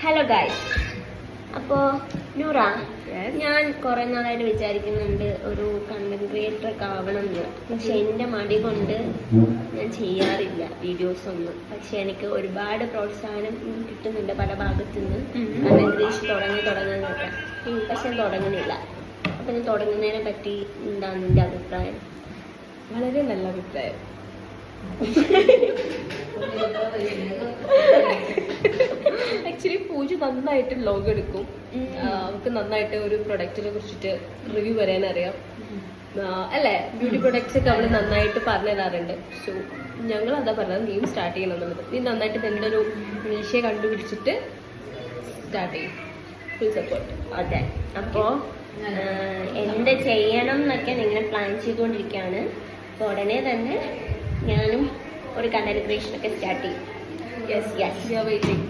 Hello guys, അപ്പോൾ നൂറ, ഞാൻ കുറെ നാളായിട്ട് വിചാരിക്കുന്നുണ്ട് ഒരു കണ്ടന്റ് ക്രിയേറ്റർ ഒക്കെ ആവണം എന്ന്. പക്ഷെ എൻ്റെ മടി കൊണ്ട് ഞാൻ ചെയ്യാറില്ല വീഡിയോസ് ഒന്നും. പക്ഷെ എനിക്ക് ഒരുപാട് പ്രോത്സാഹനം കിട്ടുന്നുണ്ട് പല ഭാഗത്തു നിന്ന് കണ്ടന്റ് ക്രിയേഷൻ തുടങ്ങാനൊക്കെ. പക്ഷെ ഞാൻ തുടങ്ങുന്നില്ല. അപ്പം ഞാൻ തുടങ്ങുന്നതിനെ പറ്റി എന്താണ് നിൻ്റെ അഭിപ്രായം? വളരെ നല്ല അഭിപ്രായം. ആക്ച്വലി പൂജ നന്നായിട്ട് വ്ലോഗ് എടുക്കും. അവർക്ക് നന്നായിട്ട് ഒരു പ്രൊഡക്റ്റിനെ കുറിച്ചിട്ട് റിവ്യൂ പറയാനറിയാം അല്ലേ. ബ്യൂട്ടി പ്രൊഡക്ട്സ് ഒക്കെ അവള് നന്നായിട്ട് പറഞ്ഞു തരാറുണ്ട്. സോ ഞങ്ങൾ എന്താ പറഞ്ഞത്, നീയും സ്റ്റാർട്ട് ചെയ്യണം എന്നുള്ളത്. നീ നന്നായിട്ട് നിന്റെ ഒരു നീശയെ കണ്ടുപിടിച്ചിട്ട് സ്റ്റാർട്ട് ചെയ്യും. Full support. അതെ, അപ്പോൾ എന്ത് ചെയ്യണം എന്നൊക്കെ ഇങ്ങനെ പ്ലാൻ ചെയ്തുകൊണ്ടിരിക്കുകയാണ്. അപ്പോൾ ഉടനെ തന്നെ ഞാനും ഒരു കണ്ടന്റ് ക്രിയേഷൻ ഒക്കെ സ്റ്റാർട്ട് ചെയ്യും. Yes yes, we are waiting.